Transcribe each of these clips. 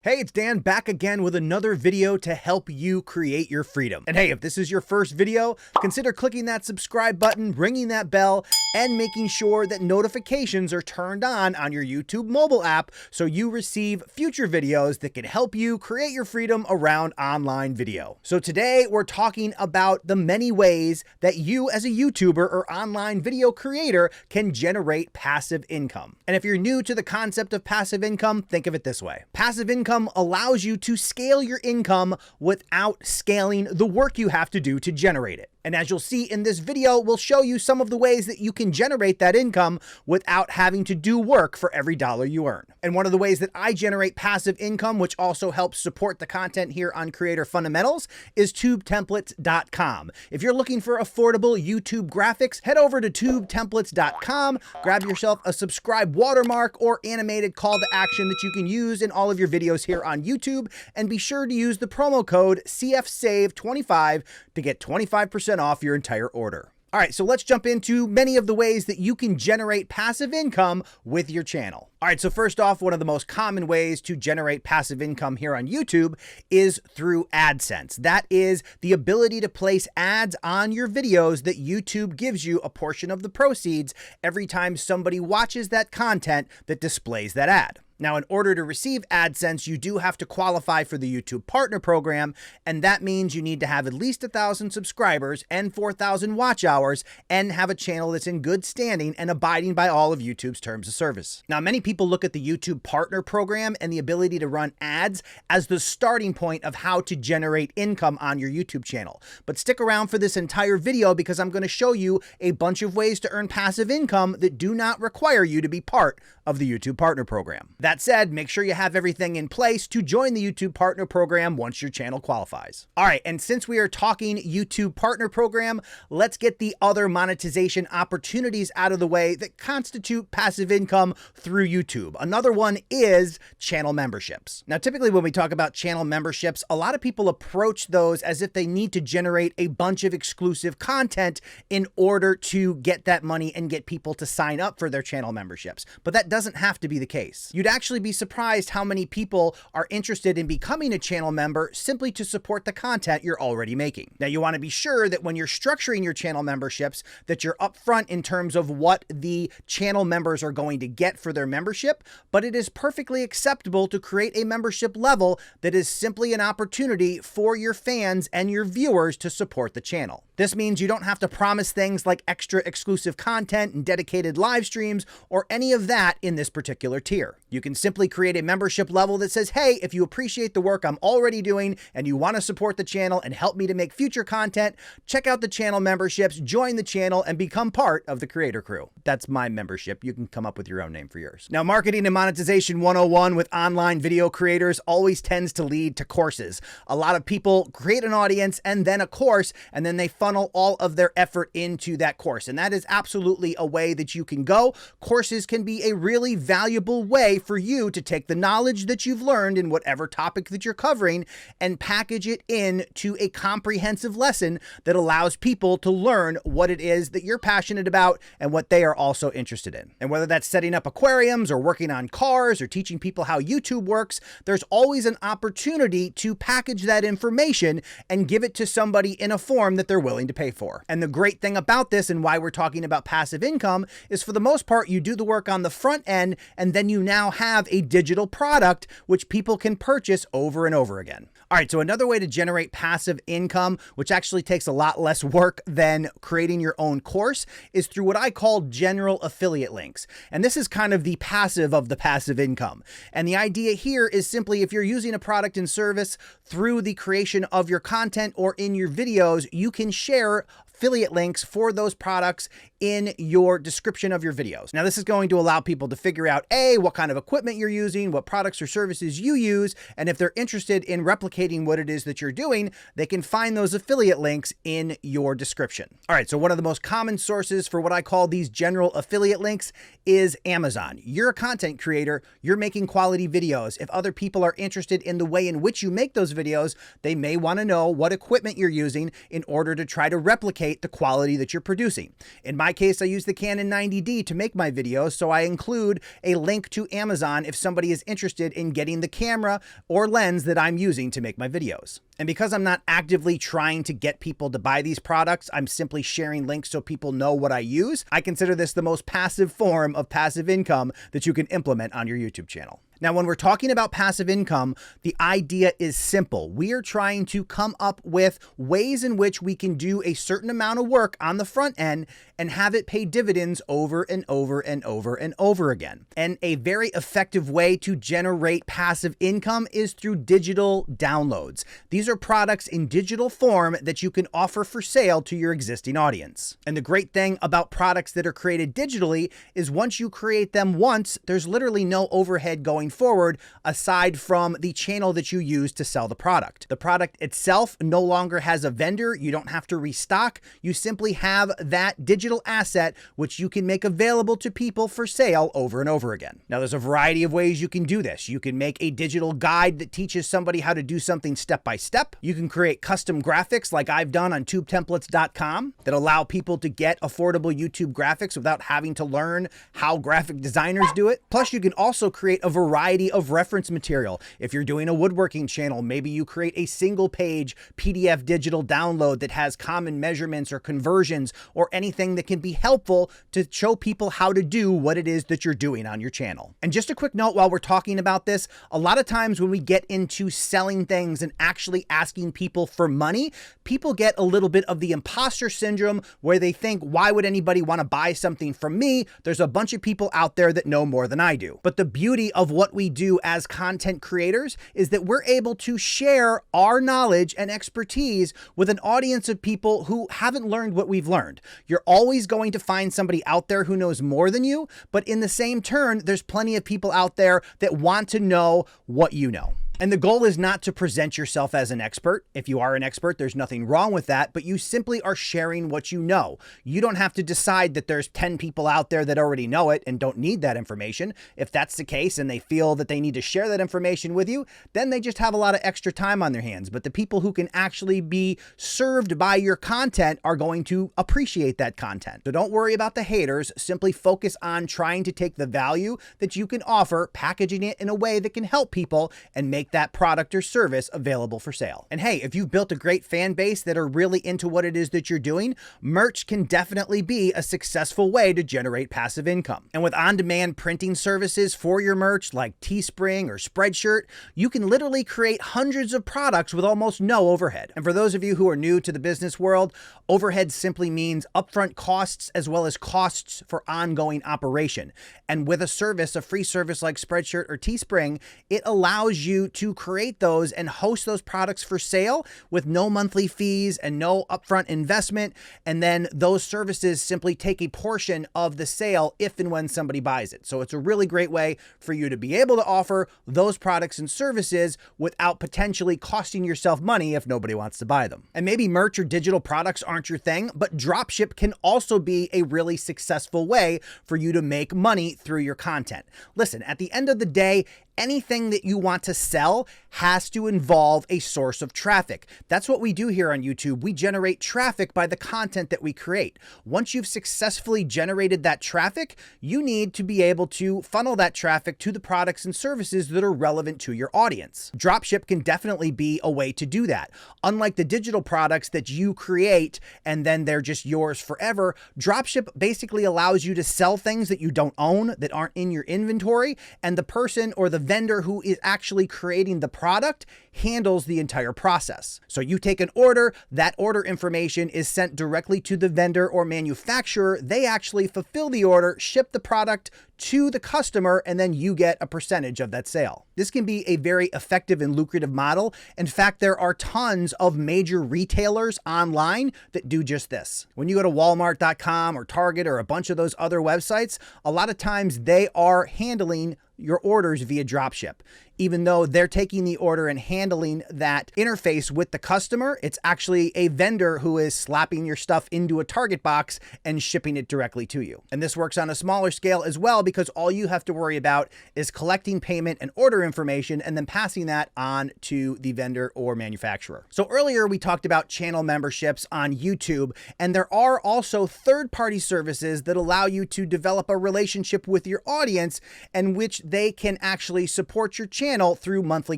Hey, it's Dan back again with another video to help you create your freedom. And hey, if this is your first video, consider clicking that subscribe button, ringing that bell, and making sure that notifications are turned on your YouTube mobile app so you receive future videos that can help you create your freedom around online video. So today we're talking about the many ways that you as a YouTuber or online video creator can generate passive income. And if you're new to the concept of passive income, think of it this way. Passive income allows you to scale your income without scaling the work you have to do to generate it. And as you'll see in this video, we'll show you some of the ways that you can generate that income without having to do work for every dollar you earn. And one of the ways that I generate passive income, which also helps support the content here on Creator Fundamentals, is tubetemplates.com. If you're looking for affordable YouTube graphics, head over to tubetemplates.com, grab yourself a subscribe watermark or animated call to action that you can use in all of your videos here on YouTube, and be sure to use the promo code CFSAVE25 to get 25% off your entire order. All right, so let's jump into many of the ways that you can generate passive income with your channel. All right, so first off, one of the most common ways to generate passive income here on YouTube is through AdSense. That is the ability to place ads on your videos that YouTube gives you a portion of the proceeds every time somebody watches that content that displays that ad. Now, in order to receive AdSense, you do have to qualify for the YouTube Partner Program, and that means you need to have at least 1,000 subscribers and 4,000 watch hours and have a channel that's in good standing and abiding by all of YouTube's terms of service. Now, many people look at the YouTube Partner Program and the ability to run ads as the starting point of how to generate income on your YouTube channel. But stick around for this entire video because I'm going to show you a bunch of ways to earn passive income that do not require you to be part of the YouTube Partner Program. That said, make sure you have everything in place to join the YouTube Partner Program once your channel qualifies. All right, and since we are talking YouTube Partner Program, let's get the other monetization opportunities out of the way that constitute passive income through YouTube. Another one is channel memberships. Now, typically when we talk about channel memberships, a lot of people approach those as if they need to generate a bunch of exclusive content in order to get that money and get people to sign up for their channel memberships. But that doesn't have to be the case. You'd actually be surprised how many people are interested in becoming a channel member simply to support the content you're already making. Now, you want to be sure that when you're structuring your channel memberships, that you're upfront in terms of what the channel members are going to get for their membership, but it is perfectly acceptable to create a membership level that is simply an opportunity for your fans and your viewers to support the channel. This means you don't have to promise things like extra exclusive content and dedicated live streams or any of that in this particular tier. You can simply create a membership level that says, hey, if you appreciate the work I'm already doing and you want to support the channel and help me to make future content, check out the channel memberships, join the channel, and become part of the Creator Crew. That's my membership. You can come up with your own name for yours. Now, marketing and monetization 101 with online video creators always tends to lead to courses. A lot of people create an audience and then a course, and then they funnel all of their effort into that course. And that is absolutely a way that you can go. Courses can be a really valuable way for you to take the knowledge that you've learned in whatever topic that you're covering and package it into a comprehensive lesson that allows people to learn what it is that you're passionate about and what they are also interested in. And whether that's setting up aquariums or working on cars or teaching people how YouTube works, there's always an opportunity to package that information and give it to somebody in a form that they're willing to pay for. And the great thing about this and why we're talking about passive income is, for the most part, you do the work on the front end and then you now have a digital product which people can purchase over and over again. All right, so another way to generate passive income, which actually takes a lot less work than creating your own course, is through what I call general affiliate links. And this is kind of the passive of the passive income. And the idea here is simply, if you're using a product and service through the creation of your content or in your videos, you can share affiliate links for those products in your description of your videos. Now, this is going to allow people to figure out, A, what kind of equipment you're using, what products or services you use, and if they're interested in replicating what it is that you're doing, they can find those affiliate links in your description. All right, so one of the most common sources for what I call these general affiliate links is Amazon. You're a content creator, you're making quality videos. If other people are interested in the way in which you make those videos, they may want to know what equipment you're using in order to try to replicate duplicate the quality that you're producing. In my case, I use the Canon 90D to make my videos, so I include a link to Amazon if somebody is interested in getting the camera or lens that I'm using to make my videos. And because I'm not actively trying to get people to buy these products, I'm simply sharing links so people know what I use. I consider this the most passive form of passive income that you can implement on your YouTube channel. Now, when we're talking about passive income, the idea is simple. We are trying to come up with ways in which we can do a certain amount of work on the front end and have it pay dividends over and over and over and over again. And a very effective way to generate passive income is through digital downloads. These are products in digital form that you can offer for sale to your existing audience. And the great thing about products that are created digitally is once you create them once, there's literally no overhead going forward aside from the channel that you use to sell the product. The product itself no longer has a vendor. You don't have to restock. You simply have that digital asset which you can make available to people for sale over and over again. Now, there's a variety of ways you can do this. You can make a digital guide that teaches somebody how to do something step by step. You can create custom graphics like I've done on tubetemplates.com that allow people to get affordable YouTube graphics without having to learn how graphic designers do it. Plus, you can also create a variety of reference material. If you're doing a woodworking channel, maybe you create a single page PDF digital download that has common measurements or conversions or anything that can be helpful to show people how to do what it is that you're doing on your channel. And just a quick note while we're talking about this, a lot of times when we get into selling things and actually asking people for money, people get a little bit of the imposter syndrome where they think, why would anybody want to buy something from me? There's a bunch of people out there that know more than I do. But the beauty of what we do as content creators is that we're able to share our knowledge and expertise with an audience of people who haven't learned what we've learned. You're always going to find somebody out there who knows more than you, but in the same turn, there's plenty of people out there that want to know what you know. And the goal is not to present yourself as an expert. If you are an expert, there's nothing wrong with that, but you simply are sharing what you know. You don't have to decide that there's 10 people out there that already know it and don't need that information. If that's the case and they feel that they need to share that information with you, then they just have a lot of extra time on their hands. But the people who can actually be served by your content are going to appreciate that content. So don't worry about the haters. Simply focus on trying to take the value that you can offer, packaging it in a way that can help people and make that product or service available for sale. And hey, if you've built a great fan base that are really into what it is that you're doing, merch can definitely be a successful way to generate passive income. And with on-demand printing services for your merch like Teespring or Spreadshirt, you can literally create hundreds of products with almost no overhead. And for those of you who are new to the business world, overhead simply means upfront costs as well as costs for ongoing operation. And with a service, a free service like Spreadshirt or Teespring, it allows you to create those and host those products for sale with no monthly fees and no upfront investment. And then those services simply take a portion of the sale if and when somebody buys it. So it's a really great way for you to be able to offer those products and services without potentially costing yourself money if nobody wants to buy them. And maybe merch or digital products aren't your thing, but dropship can also be a really successful way for you to make money through your content. Listen, at the end of the day, anything that you want to sell has to involve a source of traffic. That's what we do here on YouTube. We generate traffic by the content that we create. Once you've successfully generated that traffic, you need to be able to funnel that traffic to the products and services that are relevant to your audience. Dropship can definitely be a way to do that. Unlike the digital products that you create and then they're just yours forever, Dropship basically allows you to sell things that you don't own, that aren't in your inventory, and the person or the vendor who is actually creating the product handles the entire process. So you take an order, that order information is sent directly to the vendor or manufacturer. They actually fulfill the order, ship the product to the customer, and then you get a percentage of that sale. This can be a very effective and lucrative model. In fact, there are tons of major retailers online that do just this. When you go to Walmart.com or Target or a bunch of those other websites, a lot of times they are handling your orders via dropship. even though they're taking the order and handling that interface with the customer, it's actually a vendor who is slapping your stuff into a Target box and shipping it directly to you. And this works on a smaller scale as well, because all you have to worry about is collecting payment and order information and then passing that on to the vendor or manufacturer. So earlier we talked about channel memberships on YouTube, and there are also third-party services that allow you to develop a relationship with your audience and which they can actually support your channel through monthly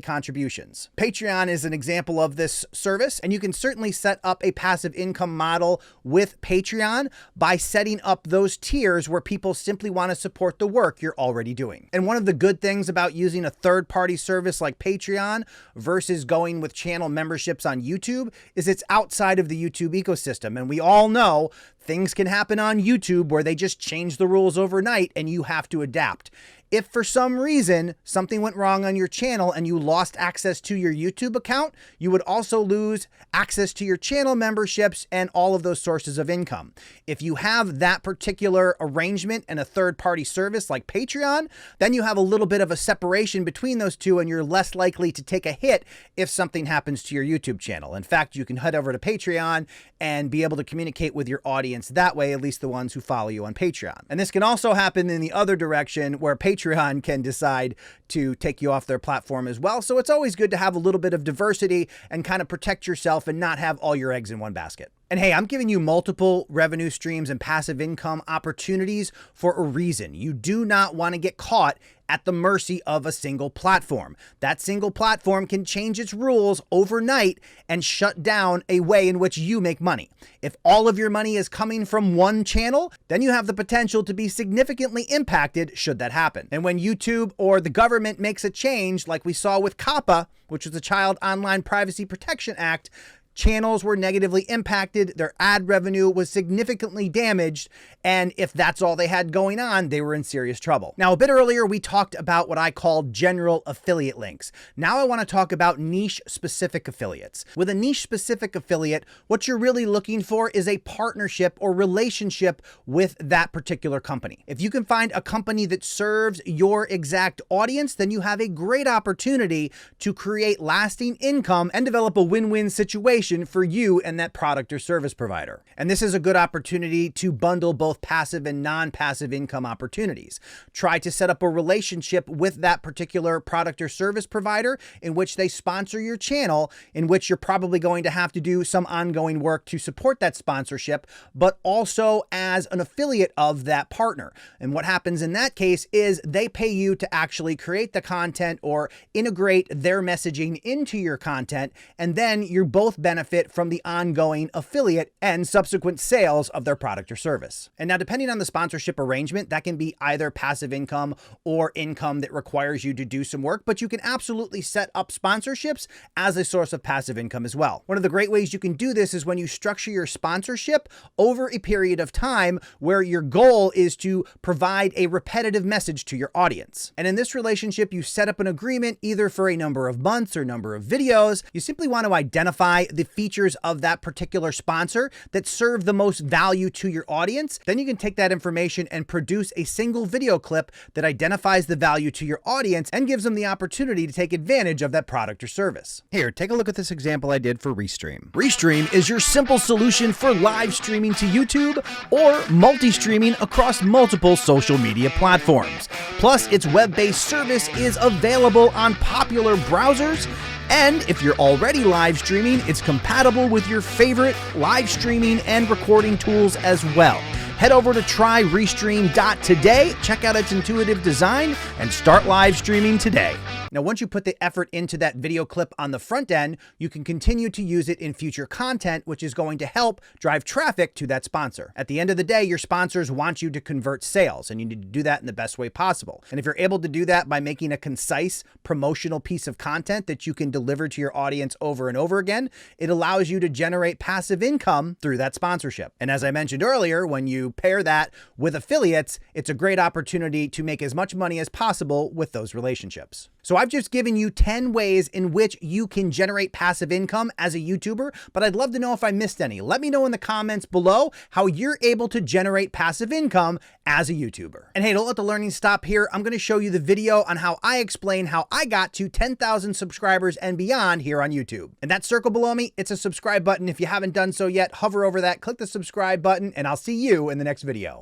contributions. Patreon is an example of this service, and you can certainly set up a passive income model with Patreon by setting up those tiers where people simply want to support the work you're already doing. And one of the good things about using a third-party service like Patreon versus going with channel memberships on YouTube is it's outside of the YouTube ecosystem. And we all know things can happen on YouTube where they just change the rules overnight and you have to adapt. If for some reason something went wrong on your channel and you lost access to your YouTube account, you would also lose access to your channel memberships and all of those sources of income. If you have that particular arrangement and a third-party service like Patreon, then you have a little bit of a separation between those two and you're less likely to take a hit if something happens to your YouTube channel. In fact, you can head over to Patreon and be able to communicate with your audience that way, at least the ones who follow you on Patreon. And this can also happen in the other direction where Patreon can decide to take you off their platform as well. So it's always good to have a little bit of diversity and kind of protect yourself and not have all your eggs in one basket. And hey, I'm giving you multiple revenue streams and passive income opportunities for a reason. You do not want to get caught at the mercy of a single platform. That single platform can change its rules overnight and shut down a way in which you make money. If all of your money is coming from one channel, then you have the potential to be significantly impacted should that happen. And when YouTube or the government makes a change, like we saw with COPPA, which was the Child Online Privacy Protection Act, channels were negatively impacted, their ad revenue was significantly damaged, and if that's all they had going on, they were in serious trouble. Now, a bit earlier, we talked about what I called general affiliate links. Now I want to talk about niche-specific affiliates. With a niche-specific affiliate, what you're really looking for is a partnership or relationship with that particular company. If you can find a company that serves your exact audience, then you have a great opportunity to create lasting income and develop a win-win situation for you and that product or service provider. And this is a good opportunity to bundle both passive and non-passive income opportunities. Try to set up a relationship with that particular product or service provider in which they sponsor your channel, in which you're probably going to have to do some ongoing work to support that sponsorship, but also as an affiliate of that partner. And what happens in that case is they pay you to actually create the content or integrate their messaging into your content, and then you're both benefit from the ongoing affiliate and subsequent sales of their product or service. And now, depending on the sponsorship arrangement, that can be either passive income or income that requires you to do some work, but you can absolutely set up sponsorships as a source of passive income as well. One of the great ways you can do this is when you structure your sponsorship over a period of time where your goal is to provide a repetitive message to your audience. And in this relationship, you set up an agreement either for a number of months or number of videos. You simply want to identify the features of that particular sponsor that serve the most value to your audience. Then you can take that information and produce a single video clip that identifies the value to your audience and gives them the opportunity to take advantage of that product or service. Here, take a look at this example I did for Restream. Restream is your simple solution for live streaming to YouTube or multi-streaming across multiple social media platforms. Plus, its web-based service is available on popular browsers. And if you're already live streaming, it's compatible with your favorite live streaming and recording tools as well. Head over to tryrestream.today, check out its intuitive design, and start live streaming today. Now, once you put the effort into that video clip on the front end, you can continue to use it in future content, which is going to help drive traffic to that sponsor. At the end of the day, your sponsors want you to convert sales, and you need to do that in the best way possible. And if you're able to do that by making a concise promotional piece of content that you can deliver to your audience over and over again, it allows you to generate passive income through that sponsorship. And as I mentioned earlier, when you pair that with affiliates, it's a great opportunity to make as much money as possible with those relationships. So I've just given you 10 ways in which you can generate passive income as a YouTuber, but I'd love to know if I missed any. Let me know in the comments below how you're able to generate passive income as a YouTuber. And hey, don't let the learning stop here. I'm going to show you the video on how I explain how I got to 10,000 subscribers and beyond here on YouTube. And that circle below me, it's a subscribe button. If you haven't done so yet, hover over that, click the subscribe button, and I'll see you in the next video.